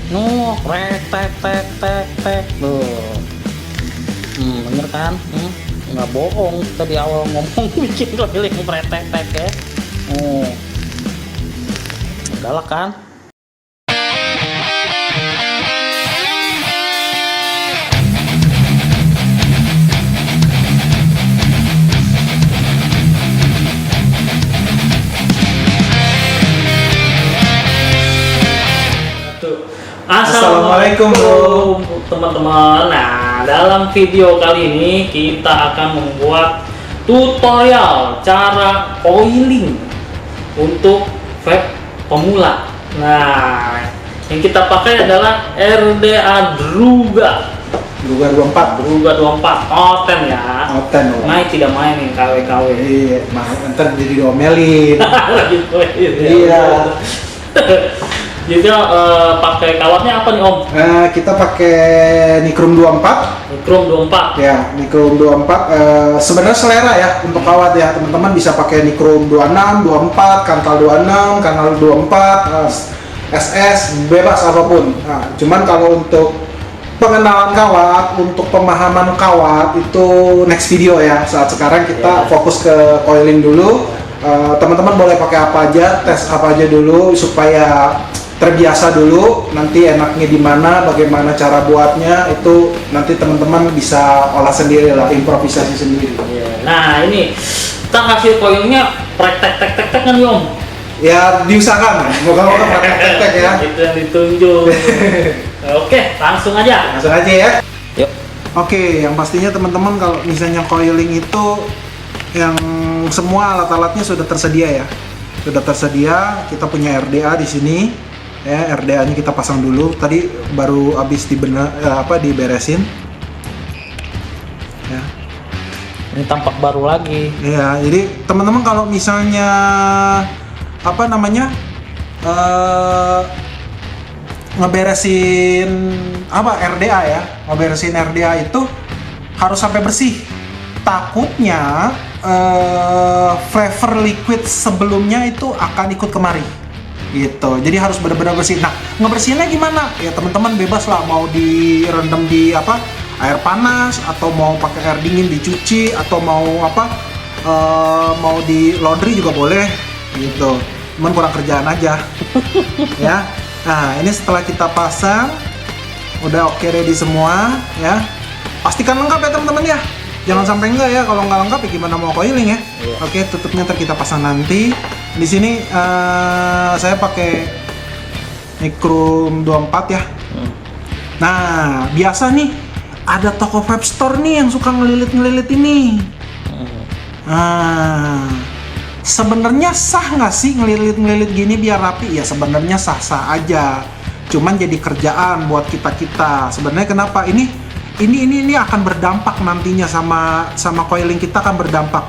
Rek tek tek tek tek tuh. Bener kan? Nggak bohong, tadi awal ngomong bikin keliling pretek tek ya. Galak kan? Assalamualaikum bro, teman-teman. Nah, dalam video kali ini kita akan membuat tutorial cara coiling untuk vape pemula. Nah, yang kita pakai adalah RDA Druga 24 Oten ya. Oten loh. Main tidak main nih KW-KW. Iya, ntar jadi diomelin. Lagi coiling. Iya. Jadi pakai kawatnya apa nih Om? Kita pakai Nichrome 24. Nichrome 24. Ya, Nichrome 24. Sebenarnya selera ya untuk kawat ya, teman-teman bisa pakai Nichrome 26, 24, Kantal 26, Kanal 24, SS, bebas apapun. Nah, cuman kalau untuk pengenalan kawat, untuk pemahaman kawat itu next video ya. Saat sekarang kita fokus ke coiling dulu. Teman-teman boleh pakai apa aja, tes apa aja dulu supaya terbiasa dulu. Nanti enaknya di mana, bagaimana cara buatnya itu nanti teman-teman bisa olah sendiri lah, improvisasi sendiri. Nah ini kita kasih coilingnya praktek kan nih Om? Ya diusahakan, moga-moga praktek ya. Itu yang ditunjuk. Oke, langsung aja Ya. Yuk. Oke, yang pastinya teman-teman kalau misalnya coiling itu yang semua alat-alatnya sudah tersedia ya. Sudah tersedia, kita punya RDA di sini. Ya, RDA-nya kita pasang dulu. Tadi baru habis diberesin. Ya. Ini tampak baru lagi. Ya, jadi teman-teman kalau misalnya ngeberesin RDA ya, ngeberesin RDA itu harus sampai bersih. Takutnya flavor liquid sebelumnya itu akan ikut kemari gitu, jadi harus benar-benar bersih. Nah, ngebersihinnya gimana ya teman-teman, bebas lah, mau direndam di air panas, atau mau pakai air dingin dicuci, atau mau mau di laundry juga boleh gitu, cuman kurang kerjaan aja. Ya, nah ini setelah kita pasang udah oke, ready semua ya, pastikan lengkap ya teman-teman ya. Jangan sampai enggak ya, kalau nggak lengkap ya gimana mau coiling ya. Iya. Oke, tutupnya ntar kita pasang nanti. Di sini saya pakai Nichrome 24 ya. Nah, biasa nih ada toko vape store nih yang suka ngelilit-ngelilit ini. Nah, sebenarnya sah nggak sih ngelilit-ngelilit gini biar rapi? Ya sebenarnya sah-sah aja. Cuman jadi kerjaan buat kita-kita. Sebenarnya kenapa ini akan berdampak nantinya sama coiling kita, akan berdampak.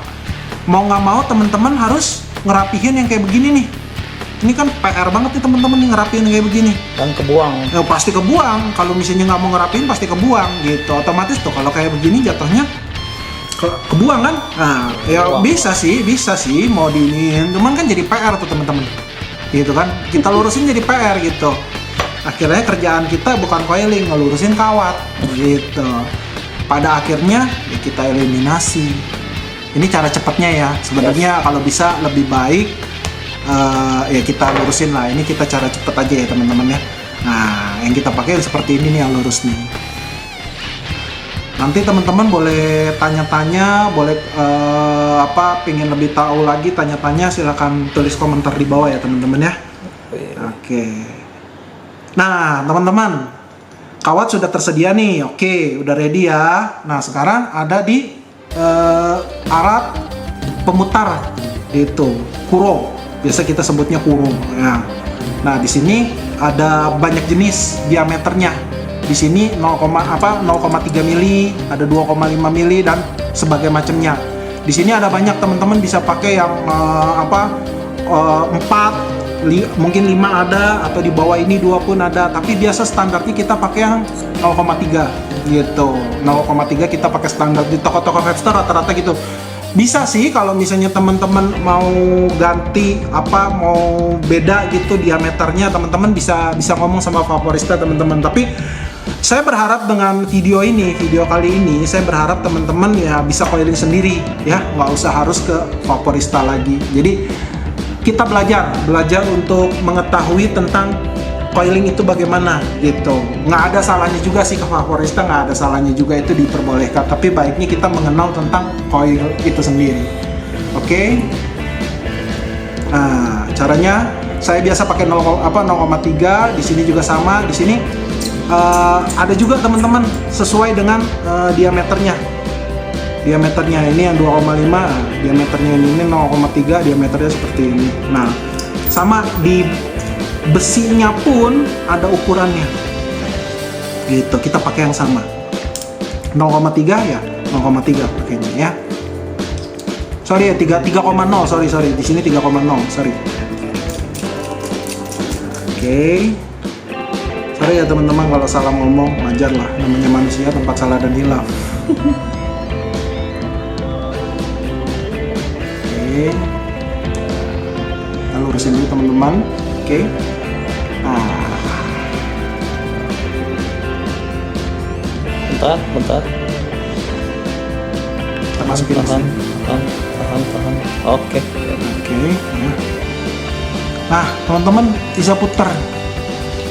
Mau nggak mau teman-teman harus ngerapihin yang kayak begini nih. Ini kan PR banget nih teman-teman nih ngerapihin yang kayak begini. Dan kebuang. Ya, pasti kebuang. Kalau misalnya nggak mau ngerapihin pasti kebuang gitu. Otomatis tuh kalau kayak begini jatuhnya kebuang kan? Nah, ya bisa sih mau diinin. Cuman kan jadi PR tuh teman-teman. Gitu kan? Kita lurusin jadi PR gitu. Akhirnya kerjaan kita bukan coiling, ngelurusin kawat gitu. Pada akhirnya ya kita eliminasi. Ini cara cepatnya ya. Sebenarnya kalau bisa lebih baik ya kita lurusin lah. Ini kita cara cepet aja ya teman-teman ya. Nah, yang kita pakai seperti ini nih yang lurus nih. Nanti teman-teman boleh tanya-tanya, boleh pengen lebih tahu lagi, tanya-tanya, silakan tulis komentar di bawah ya teman-teman ya. Oke. Nah, teman-teman, kawat sudah tersedia nih. Oke, udah ready ya. Nah, sekarang ada di alat pemutar itu, kurung. Biasa kita sebutnya kurung. Nah, di sini ada banyak jenis diameternya. Di sini 0,3 mili, ada 2,5 mili dan sebagai macamnya. Di sini ada banyak, teman-teman bisa pakai yang 4, mungkin 5 ada, atau di bawah ini 2 pun ada, tapi biasa standarnya kita pakai yang 0,3 gitu. 0,3 kita pakai standar di toko-toko vape store rata-rata gitu. Bisa sih kalau misalnya teman-teman mau ganti apa, mau beda gitu diameternya, teman-teman bisa ngomong sama Vaporista teman-teman. Tapi saya berharap dengan video kali ini saya berharap teman-teman ya bisa coiling sendiri ya, nggak usah harus ke Vaporista lagi. Jadi kita belajar untuk mengetahui tentang coiling itu bagaimana gitu. Nggak ada salahnya juga sih ke Vaporista, nggak ada salahnya juga, itu diperbolehkan. Tapi baiknya kita mengenal tentang coil itu sendiri. Oke. Nah, caranya saya biasa pakai 0,3, di sini juga sama. Di sini ada juga teman-teman sesuai dengan diameternya. Diameternya ini yang 2,5, diameternya ini 0,3, diameternya seperti ini. Nah, sama di besinya pun ada ukurannya gitu, kita pakai yang sama 0,3 ya, 0,3 pakainya ya. Sorry ya, 3,0, sorry di sini 3,0, sorry. Oke. Sorry ya teman-teman kalau salah ngomong, wajar lah, namanya manusia, tempat salah dan hilaf. Oke. Kita lurusin dulu teman-teman. Oke. Bentar. Kita masukin Tahan. Oke. ya. Nah, teman-teman bisa putar.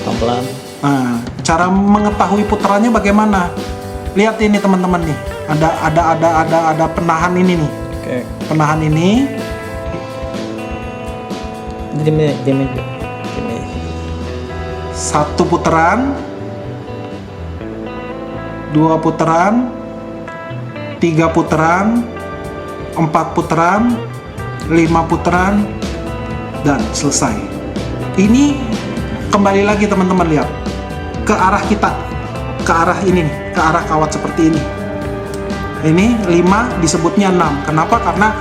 Pelan-pelan. Nah, cara mengetahui putarannya bagaimana? Lihat ini teman-teman nih. Ada penahan ini nih. Oke. Penahan ini. Demi. Satu putaran, 2 putaran, 3 putaran, 4 putaran, 5 putaran, dan selesai. Ini kembali lagi teman-teman, lihat ke arah kita, ke arah ini nih, ke arah kawat seperti ini. Ini 5 disebutnya 6. Kenapa? Karena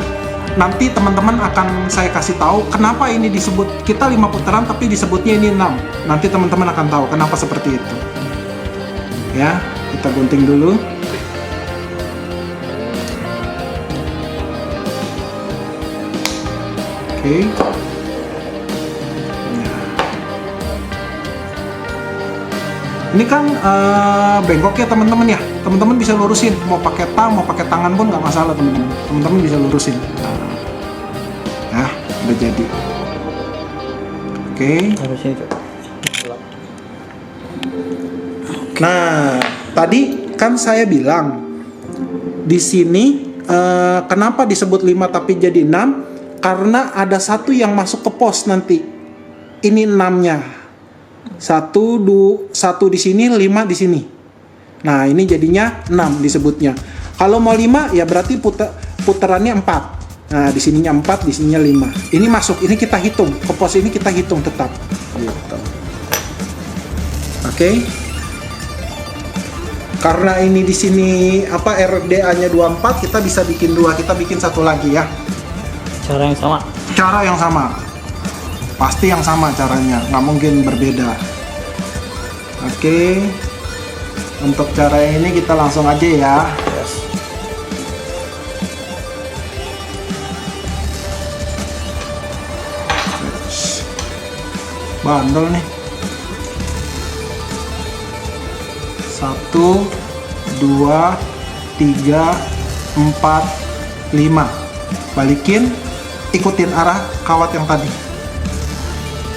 nanti teman-teman akan saya kasih tahu kenapa ini disebut, kita 5 putaran tapi disebutnya ini 6. Nanti teman-teman akan tahu kenapa seperti itu. Ya, kita gunting dulu. Oke. Ini kan bengkok ya teman-teman ya. Teman-teman bisa lurusin, mau pakai tang, mau pakai tangan pun nggak masalah teman-teman. Teman-teman bisa lurusin. Nah, udah jadi. Oke. Harusnya itu. Nah, tadi kan saya bilang di sini kenapa disebut 5 tapi jadi 6? Karena ada satu yang masuk ke pos nanti. Ini 6-nya. Satu di sini, 5 di sini. Nah, ini jadinya 6 disebutnya. Kalau mau 5 ya berarti putarannya 4. Nah, di sininya 4, di sininya 5. Ini masuk, ini kita hitung. Ke pos ini kita hitung tetap. Gitu. Oke. Karena ini di sini RDA-nya 24, kita bisa bikin 2, kita bikin satu lagi ya. Cara yang sama. Cara yang sama. Pasti yang sama caranya, nggak mungkin berbeda. Oke. Untuk cara ini kita langsung aja ya. Yes. Bandel nih. 1, 2, 3, 4, 5. Balikin, ikutin arah kawat yang tadi.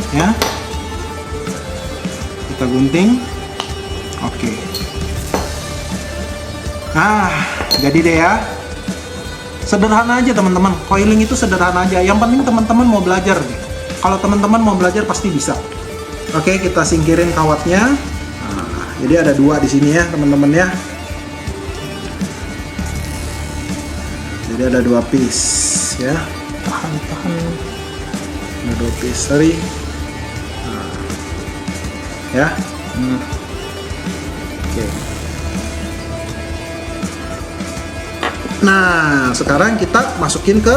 Ya. Kita gunting. Oke. Nah, jadi deh ya. Sederhana aja teman-teman. Coiling itu sederhana aja. Yang penting teman-teman mau belajar deh. Kalau teman-teman mau belajar pasti bisa. Oke, kita singkirin kawatnya. Nah, jadi ada 2 di sini ya, teman-teman ya. Jadi ada 2 piece ya. Tahan. Ada 2 piece, sorry. Nah. Ya. Oke. Nah, sekarang kita masukin ke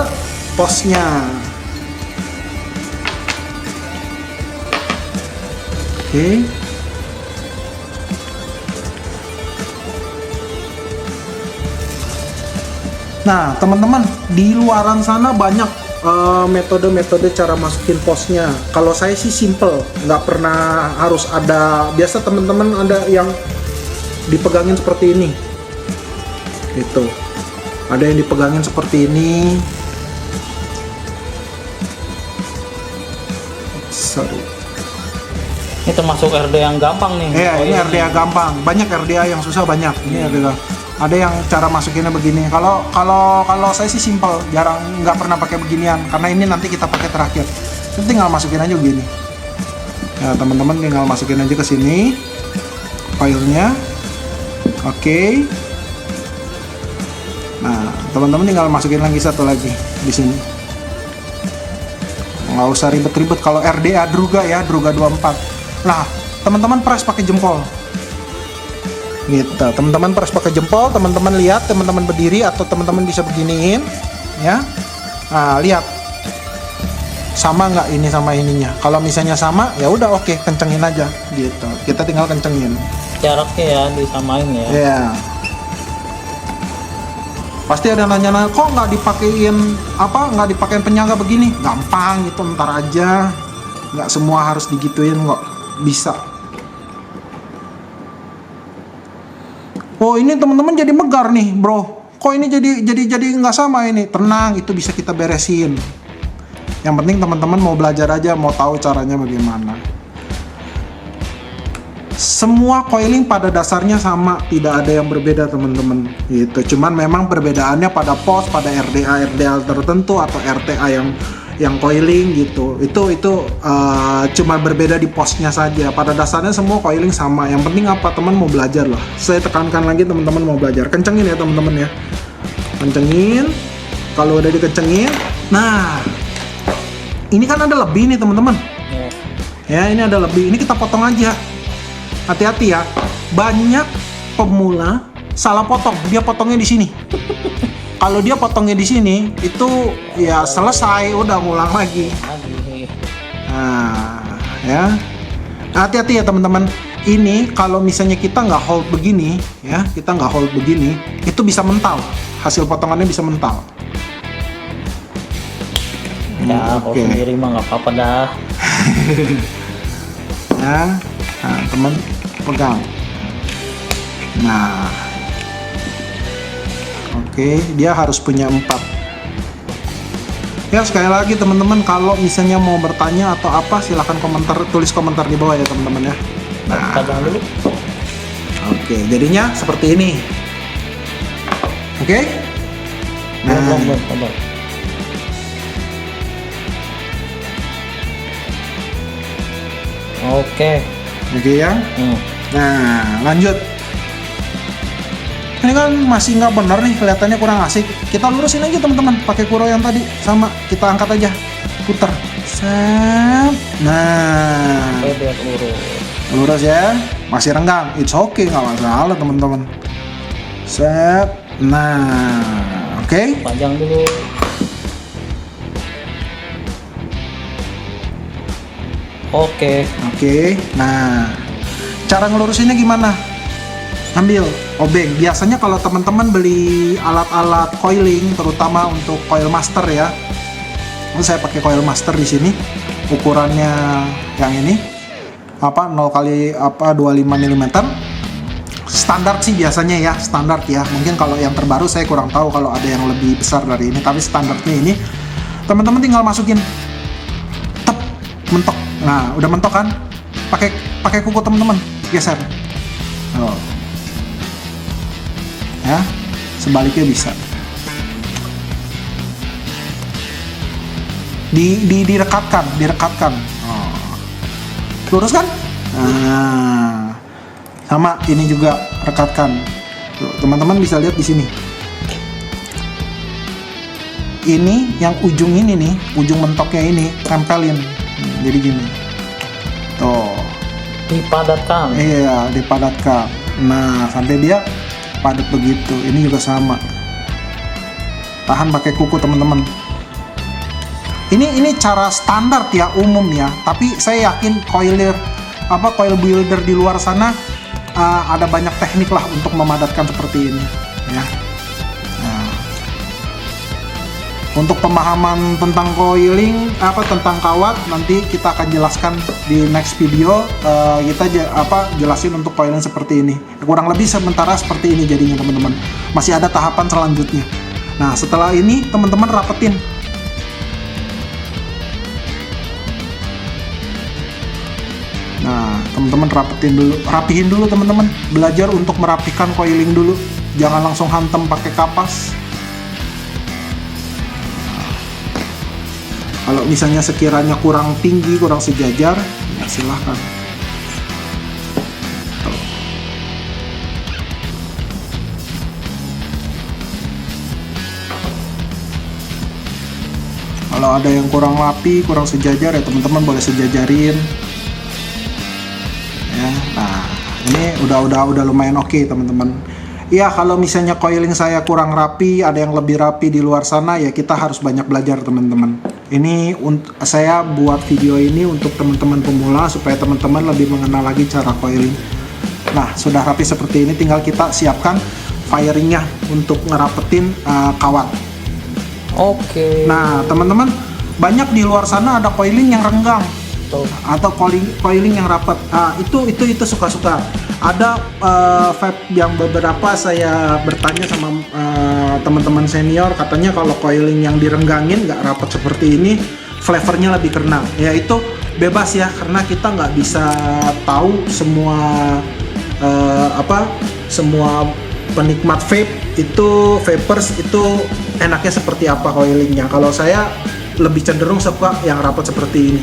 posnya. Oke. Nah, teman-teman, di luaran sana banyak metode-metode cara masukin posnya. Kalau saya sih simple, nggak pernah harus ada. Biasa teman-teman ada yang dipegangin seperti ini, gitu. Ada yang dipegangin seperti ini. Sorry. Ini termasuk RDA yang gampang nih. Iya, ini RDA gampang. Banyak RDA yang susah banyak. Ini RDA. Ada yang cara masukinnya begini. Kalau saya sih simple, jarang, nggak pernah pakai beginian karena ini nanti kita pakai terakhir. Kita tinggal masukin aja begini. Ya, teman-teman tinggal masukin aja ke sini filenya. Oke. Nah, teman-teman tinggal masukin lagi satu lagi di sini. Nggak usah ribet-ribet. Kalau RDA Druga ya, Druga 24. Nah, teman-teman press pakai jempol. Gitu, teman-teman press pakai jempol, teman-teman lihat, teman-teman berdiri atau teman-teman bisa beginiin, ya. Nah, lihat sama nggak ini sama ininya. Kalau misalnya sama, ya udah oke, kencengin aja, gitu. Kita tinggal kencengin. Jaraknya ya disamain ya. Ya. Pasti ada nanya-nanya, kok nggak dipakein nggak dipakein penyangga begini? Gampang, itu ntar aja. Nggak semua harus digituin kok, bisa. Oh, ini teman-teman jadi megar nih, bro. Kok ini jadi nggak sama ini? Tenang, itu bisa kita beresin. Yang penting teman-teman mau belajar aja, mau tahu caranya bagaimana. Semua coiling pada dasarnya sama, tidak ada yang berbeda teman-teman. Gitu. Cuman memang perbedaannya pada pos, pada RDA tertentu atau RTA yang coiling gitu. Itu cuma berbeda di posnya saja. Pada dasarnya semua coiling sama. Yang penting apa, teman mau belajar lah. Saya tekankan lagi, teman-teman mau belajar. Kencengin ya teman-teman ya. Kencengin. Kalau udah dikencengin, nah ini kan ada lebih nih teman-teman. Ya, ini ada lebih. Ini kita potong aja. Hati-hati ya. Banyak pemula salah potong. Dia potongnya di sini. Kalau dia potongnya di sini, itu ya selesai, udah ngulang lagi. Nah, ya. Hati-hati ya teman-teman. Ini kalau misalnya kita nggak hold begini, ya, kita nggak hold begini, itu bisa mental. Hasil potongannya bisa mental. Ya, kalau sendiri mah nggak apa-apa dah. Ya, nah, teman pegang. Nah. Oke, dia harus punya 4. Ya, sekali lagi teman-teman, kalau misalnya mau bertanya atau apa, silahkan tulis komentar di bawah ya teman-teman ya. Nah, Pegang dulu. Oke, jadinya seperti ini. Oke. Nah, Belum. Oke. Oke ya. Nah, lanjut. Ini kan masih nggak benar nih, kelihatannya kurang asik. Kita lurusin aja teman-teman, pakai kuro yang tadi sama, kita angkat aja, putar. Set. Nah, lurus ya, masih renggang. It's okay, nggak masalah teman-teman. Set. Nah, oke. Panjang dulu. Oke. Nah, cara ngelurusinnya gimana? Ambil obeng. Biasanya kalau teman-teman beli alat-alat coiling, terutama untuk coil master ya, saya pakai coil master di sini. Ukurannya yang ini 0 kali 25 mm. Standar sih biasanya ya, standar ya. Mungkin kalau yang terbaru saya kurang tahu kalau ada yang lebih besar dari ini, tapi standarnya ini. Teman-teman tinggal masukin, tep, mentok. Nah, udah mentok kan? Pakai kuku teman-teman, geser. Oh. Ya, sebaliknya bisa. Direkatkan. Oh. Lurus kan? Nah, sama ini juga rekatkan. Tuh, teman-teman bisa lihat di sini. Ini yang ujung ini nih, ujung mentoknya ini tempelin. Jadi gini. Tuh. Dipadatkan. Iya, dipadatkan. Nah, sampai dia padat begitu. Ini juga sama. Tahan pakai kuku teman-teman. Ini cara standar ya, umum ya. Tapi saya yakin coil builder di luar sana ada banyak teknik lah untuk memadatkan seperti ini. Ya. Nah, Untuk pemahaman tentang coiling, tentang kawat, nanti kita akan jelaskan di next video. Kita jelasin untuk coiling seperti ini. Kurang lebih sementara seperti ini jadinya teman-teman. Masih ada tahapan selanjutnya. Nah setelah ini teman-teman rapetin. Nah teman-teman rapihin dulu teman-teman. Belajar untuk merapikan coiling dulu. Jangan langsung hantam pakai kapas. Kalau misalnya sekiranya kurang tinggi, kurang sejajar, ya silahkan. Kalau ada yang kurang rapi, kurang sejajar, ya teman-teman boleh sejajarin. Ya, nah ini udah lumayan oke teman-teman. Ya kalau misalnya coiling saya kurang rapi, ada yang lebih rapi di luar sana, ya kita harus banyak belajar teman-teman. Ini saya buat video ini untuk teman-teman pemula supaya teman-teman lebih mengenal lagi cara coiling. Nah sudah rapi seperti ini, tinggal kita siapkan firingnya untuk ngerapetin kawat. Oke. Nah teman-teman, banyak di luar sana ada coiling yang renggang atau coiling yang rapat. Itu suka-suka. Ada vape yang beberapa saya bertanya sama teman-teman senior, katanya kalau coiling yang direnggangin nggak rapat seperti ini, flavornya lebih kena. Ya itu bebas ya, karena kita nggak bisa tahu semua semua penikmat vape itu, vapers itu enaknya seperti apa coilingnya. Kalau saya lebih cenderung suka yang rapat seperti ini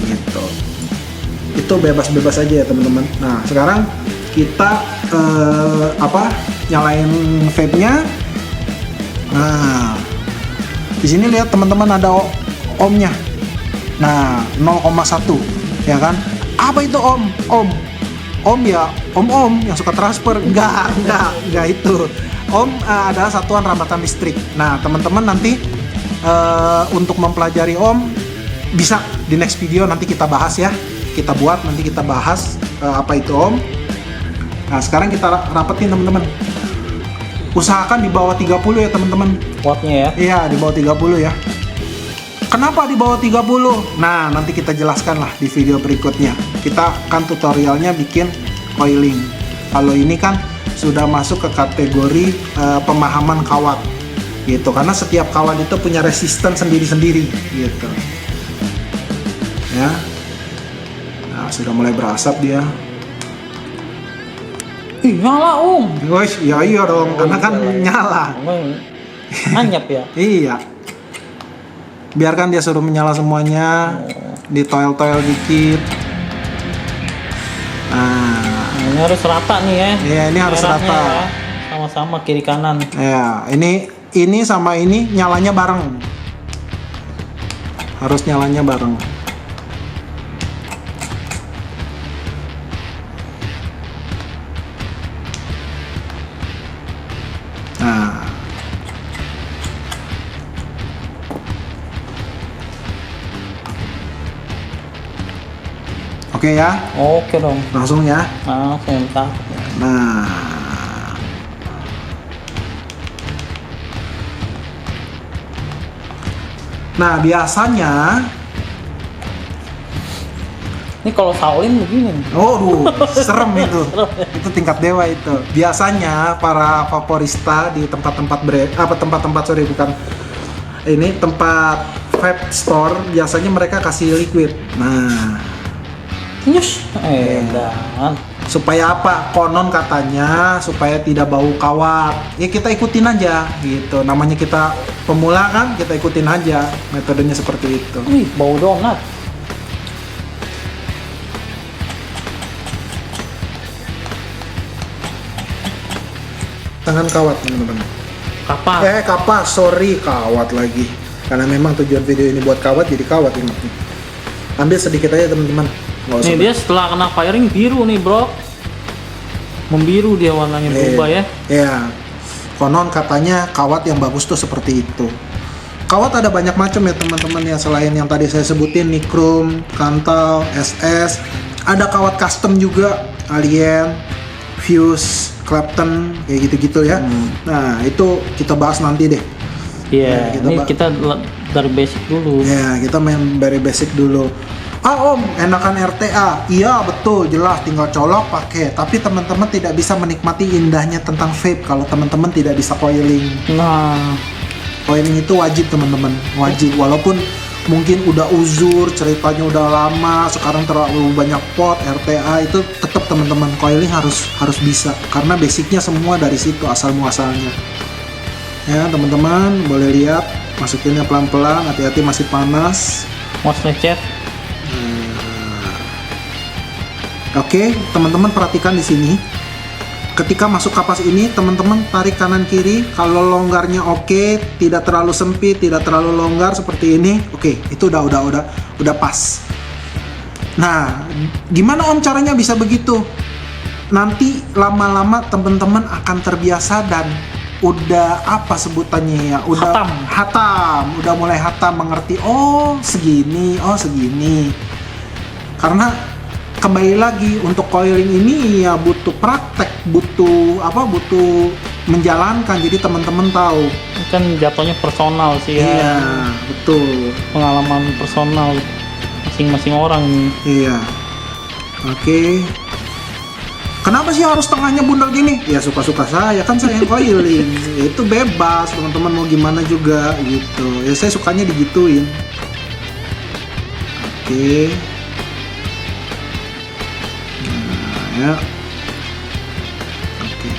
gitu. Itu bebas-bebas aja ya teman-teman. Nah sekarang kita nyalain vape-nya. Nah di sini lihat teman-teman ada ohmnya. Nah 0,1 ya kan. Apa itu ohm? Ohm ya om yang suka transfer. Enggak itu. Ohm adalah satuan rambatan listrik. Nah teman-teman nanti untuk mempelajari ohm bisa di next video, nanti kita bahas ya. Kita buat, nanti kita bahas apa itu ohm. Nah sekarang kita rapetin teman-teman. Usahakan di bawah 30 ya teman-teman. Wattnya ya? Iya di bawah 30 ya. Kenapa di bawah 30? Nah nanti kita jelaskan lah di video berikutnya. Kita kan tutorialnya bikin coiling. Kalau ini kan sudah masuk ke kategori pemahaman kawat gitu. Karena setiap kawat itu punya resisten sendiri-sendiri gitu. Ya. Nah sudah mulai berasap dia. Ih, nyala om. Guys, iya dong, karena kan nyala. Anyap ya? Iya. Biarkan dia suruh menyala semuanya. Ditoel-toel dikit. Nah, ini harus rata nih ya. Iya, ini harus merahnya rata. Ya. Sama-sama kiri kanan. Ya, ini sama ini nyalanya bareng. Harus nyalanya bareng. Nah. Oke ya. Oke dong. Langsung ya. Langsung tak. Nah. Nah, biasanya ini kalau Shaolin begini. oh, serem itu. Itu tingkat dewa itu. Biasanya para vaporista di tempat-tempat tempat vape store, biasanya mereka kasih liquid. Nah, Nyus. Dan supaya apa? Konon katanya supaya tidak bau kawat. Ya kita ikutin aja gitu. Namanya kita pemula kan, kita ikutin aja metodenya seperti itu. wih, bau donat. Tangan kawat teman-teman. Kapas. Kapas, sorry, kawat lagi. Karena memang tujuan video ini buat kawat, jadi kawat ini. Ambil sedikit aja teman-teman. Nih dia setelah kena firing biru nih bro. Membiru dia warnanya berubah ya. Iya. Konon katanya kawat yang bagus tuh seperti itu. Kawat ada banyak macam ya teman-teman ya, selain yang tadi saya sebutin, Nichrome, Kantal, SS. Ada kawat custom juga, Alien, Fuse, Clapton, kayak gitu-gitu ya. Nah itu kita bahas nanti deh. Iya, ini kita dari basic dulu. Ya, kita main dari basic dulu. Ah om, enakan RTA. Iya betul, jelas tinggal colok pakai. Tapi teman-teman tidak bisa menikmati indahnya tentang vape kalau teman-teman tidak bisa coiling. Nah, Coiling itu wajib teman-teman, wajib. Walaupun mungkin udah uzur, ceritanya udah lama, sekarang terlalu banyak pot RTA, itu tetap teman-teman coiling harus bisa. Karena basicnya semua dari situ asal muasalnya. Ya teman-teman boleh lihat, masukinnya pelan-pelan, hati-hati masih panas. mau lecet. Oke, teman-teman perhatikan di sini. Ketika masuk kapas ini, teman-teman tarik kanan kiri. Kalau longgarnya oke, tidak terlalu sempit, tidak terlalu longgar seperti ini. Oke, itu udah pas. Nah, gimana om caranya bisa begitu? Nanti lama-lama teman-teman akan terbiasa dan udah apa sebutannya ya? Udah hatam, udah mulai hatam mengerti. Oh segini, oh segini. Karena kembali lagi untuk coiling ini ya butuh praktek, butuh menjalankan, jadi teman-teman tahu. Kan jatuhnya personal sih ya. Iya, betul. Pengalaman personal masing-masing orang nih. Iya. Oke. Kenapa sih harus tengahnya bundar gini? Ya suka-suka saya, kan saya yang coiling. Itu bebas, teman-teman mau gimana juga gitu. Ya saya sukanya digituin. Oke. Ya. Oke.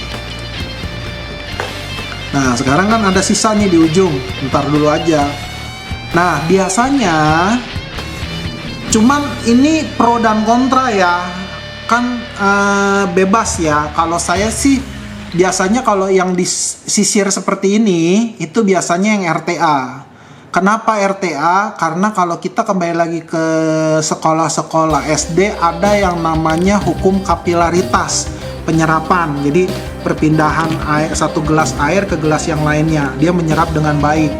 Nah, sekarang kan ada sisa nih di ujung. Ntar dulu aja. Nah, biasanya cuman ini pro dan kontra ya. Kan bebas ya. Kalau saya sih biasanya kalau yang disisir seperti ini itu biasanya yang RTA. Kenapa RTA? Karena kalau kita kembali lagi ke sekolah-sekolah SD ada yang namanya hukum kapilaritas penyerapan. Jadi perpindahan air, satu gelas air ke gelas yang lainnya, dia menyerap dengan baik.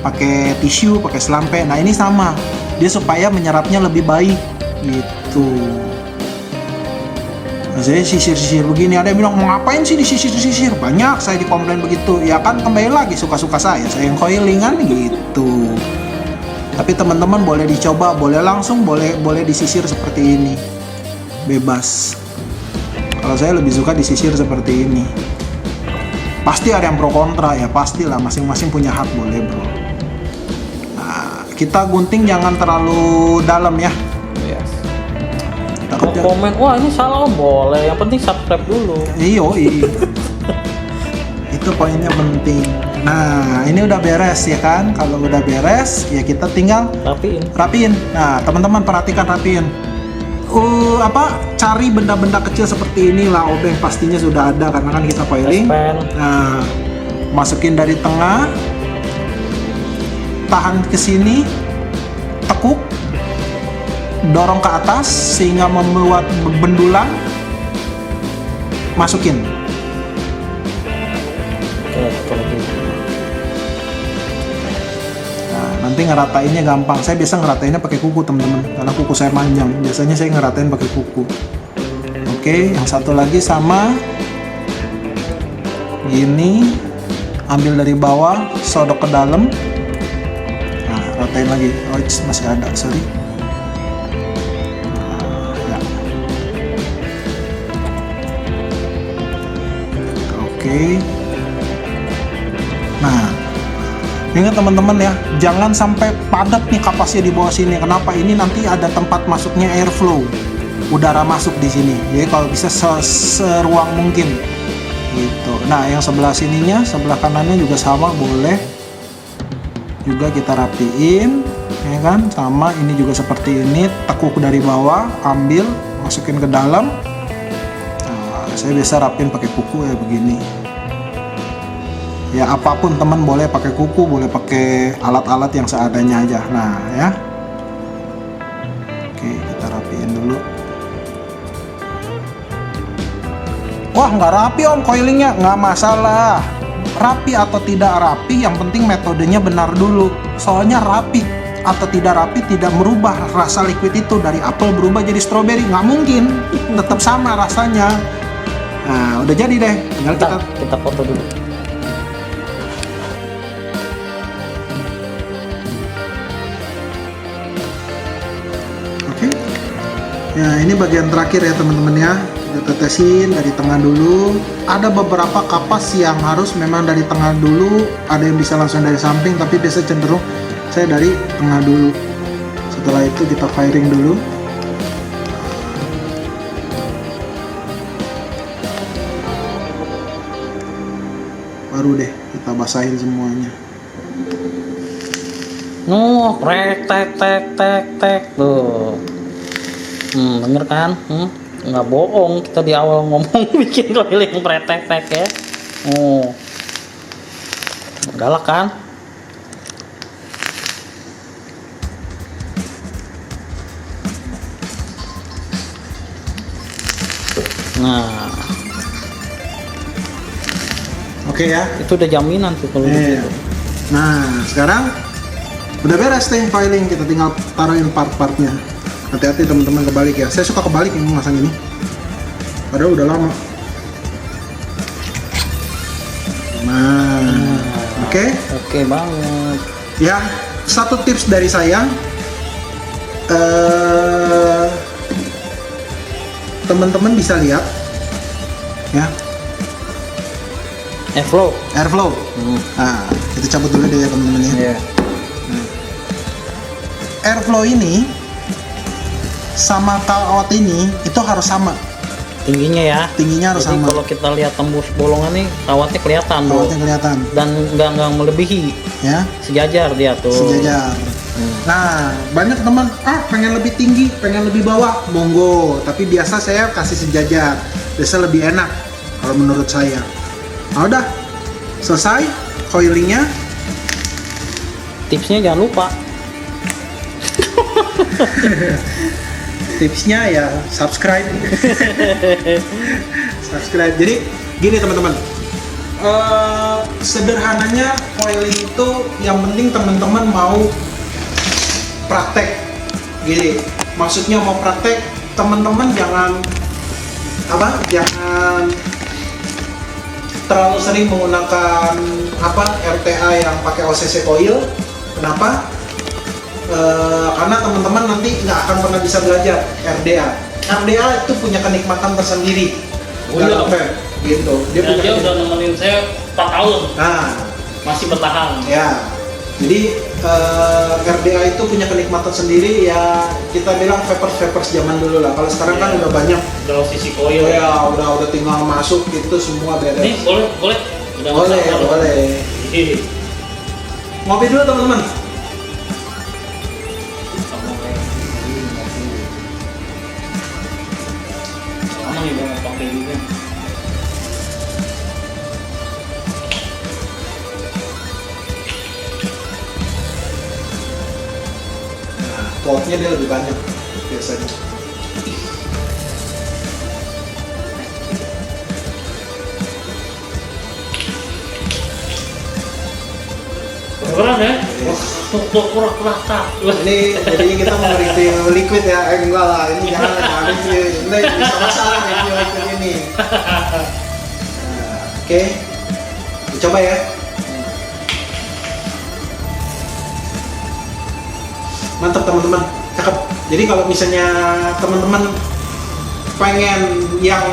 Pakai tisu, pakai selampe. Nah ini sama, dia supaya menyerapnya lebih baik gitu. Nah, saya sisir-sisir begini, ada yang bilang mau ngapain sih disisir-sisir? Banyak saya dikomplain begitu. Ya kan kembali lagi suka-suka saya yang coiling kan gitu. Tapi teman-teman boleh dicoba, boleh langsung, boleh disisir seperti ini. Bebas. Kalau saya lebih suka disisir seperti ini. Pasti ada yang pro kontra ya, pastilah masing-masing punya hak, boleh bro. Nah, kita gunting jangan terlalu dalam ya. Komen, wah ini salah om, boleh, yang penting subscribe dulu. Iya. Itu poinnya penting. Nah ini udah beres ya kan. Kalau udah beres ya kita tinggal rapiin. Nah teman-teman perhatikan rapiin. Cari benda-benda kecil seperti inilah. Obeng pastinya sudah ada karena kan kita coiling. Nah masukin dari tengah, tahan ke sini, tekuk, dorong ke atas sehingga membuat bendulan, masukin. Nah, nanti ngeratainnya gampang. Saya biasa ngeratainnya pakai kuku teman-teman, karena kuku saya panjang. Biasanya saya ngeratain pakai kuku. Oke, yang satu lagi sama. Gini, ambil dari bawah, sodok ke dalam. Nah, ratain lagi. Oh, masih ada, sorry. Oke. Nah, ingat teman-teman ya, jangan sampai padat nih kapasnya di bawah sini. Kenapa? Ini nanti ada tempat masuknya airflow, udara masuk di sini. Jadi kalau bisa seruang mungkin. Gitu. Nah, yang sebelah sininya, sebelah kanannya juga sama, boleh. Juga kita rapiin, ya kan? Sama, ini juga seperti ini. Tekuk dari bawah, ambil, masukin ke dalam. Saya biasa rapin pakai kuku ya begini. Ya apapun teman, boleh pakai kuku, boleh pakai alat-alat yang seadanya aja. Nah ya. Oke, kita rapiin dulu. Wah nggak rapi om coilingnya, nggak masalah. Rapi atau tidak rapi, yang penting metodenya benar dulu. Soalnya rapi atau tidak rapi tidak merubah rasa liquid itu dari apel berubah jadi stroberi, nggak mungkin. Tetap sama rasanya. Nah, udah jadi deh. Tinggal kita foto dulu. Ya, ini bagian terakhir ya teman-teman ya. Kita tetesin dari tengah dulu. Ada beberapa kapas yang harus memang dari tengah dulu, ada yang bisa langsung dari samping, tapi biasa cenderung saya dari tengah dulu. Setelah itu kita firing dulu. Baru deh kita basahin semuanya. Tek tek tek tek tek tuh. Bener kan? Nggak bohong kita di awal ngomong bikin keliling pretek tek ya. Galak kan? Nah, Oke ya. itu udah jaminan tuh kalau Iya. gitu. Nah, sekarang udah beres ting filing, kita tinggal taruhin part-partnya. Hati-hati teman-teman kebalik ya. Saya suka kebalik yang masang ini. Padahal udah lama. Nah, oke. Oke banget. Ya, satu tips dari saya. Teman-teman bisa lihat ya, Airflow. airflow. Nah, kita cabut dulu deh ya teman-teman ya. Iya. Airflow ini sama kawat ini itu harus sama, Tingginya ya. tingginya harus Jadi sama, kalau kita lihat tembus bolongan nih, kawatnya kelihatan bro. kawatnya kelihatan Dan nggak melebihi, ya, sejajar dia tuh. sejajar. Nah, banyak teman pengen lebih tinggi, pengen lebih bawah, monggo. Tapi biasa saya kasih sejajar, biasa lebih enak kalau menurut saya. Nah, udah selesai coilingnya. Tipsnya jangan lupa. Tipsnya ya subscribe. Subscribe. Jadi gini teman-teman, sederhananya coiling itu yang penting teman-teman mau praktek. Gini, maksudnya mau praktek, teman-teman jangan terlalu sering menggunakan RTA yang pakai OCC coil. Kenapa? Karena teman-teman nanti nggak akan pernah bisa belajar RDA. RDA itu punya kenikmatan tersendiri. Dalam vape, gitu. Dia punya udah nemenin saya 4 tahun, Nah, masih bertahan. ya. Jadi RDA itu punya kenikmatan sendiri ya. Kita bilang vapers zaman dulu lah. Kalau sekarang kan udah banyak. Udah sisi koil. Ya, udah tinggal masuk itu semua beres. Ini boleh. Udah Boleh, masak, boleh. Ih, Ngopi dulu teman-teman. Lama nih bang pakai juga. Nah, potnya dia lebih banyak biasanya. Keren ya? Tuh kurang rata. Ini jadinya kita mau review liquid ya, enggak lah, ini jangan review, ini bisa masalah review liquid ini. Nah, oke, coba ya. Mantap teman-teman, cakep. Jadi kalau misalnya teman-teman pengen yang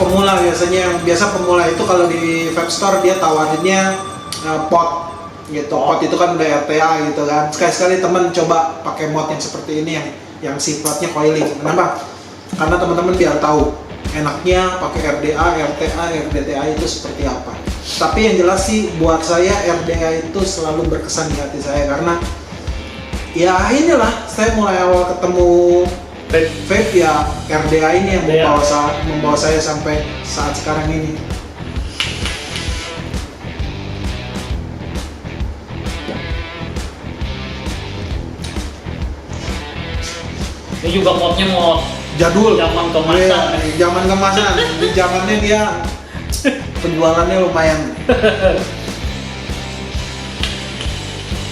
pemula, biasa pemula itu kalau di vape store dia tawarinnya pot gitu. Pot itu kan udah RTA gitu kan. Sekali-sekali teman coba pakai mod yang seperti ini yang sifatnya coiling. Kenapa? Karena teman-teman biar tahu enaknya pakai RDA, RTA, RDTA itu seperti apa. Tapi yang jelas sih buat saya RDA itu selalu berkesan di hati saya karena ya inilah saya mulai awal ketemu vape ya RDA ini yang membawa saya sampai saat sekarang ini. Ini juga modnya mod Jadul. zaman kemasan. Zaman kemasan. Di zamannya dia penjualannya lumayan.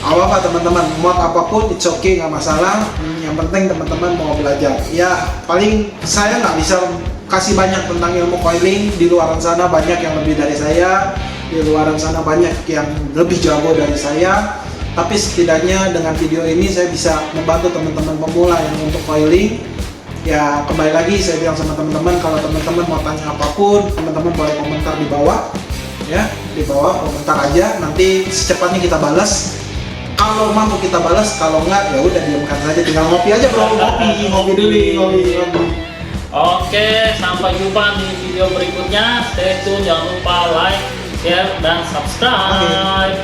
Apa teman-teman, mod apapun it's okay, nggak masalah. Yang penting teman-teman mau belajar. Ya paling saya nggak bisa kasih banyak tentang ilmu coiling. Di luar sana banyak yang lebih dari saya. Di luar sana banyak yang lebih jago dari saya. Tapi setidaknya dengan video ini saya bisa membantu teman-teman pemula yang untuk coiling Ya kembali lagi saya bilang sama teman-teman, kalau teman-teman mau tanya apapun, teman-teman boleh komentar di bawah, ya di bawah komentar aja. Nanti secepatnya kita balas. Kalau mampu kita balas, kalau enggak ya udah diamkan saja, tinggal ngopi aja bro, ngopi dulu, ngopi. Oke, sampai jumpa di video berikutnya. Stay tune, jangan lupa like, share, dan subscribe.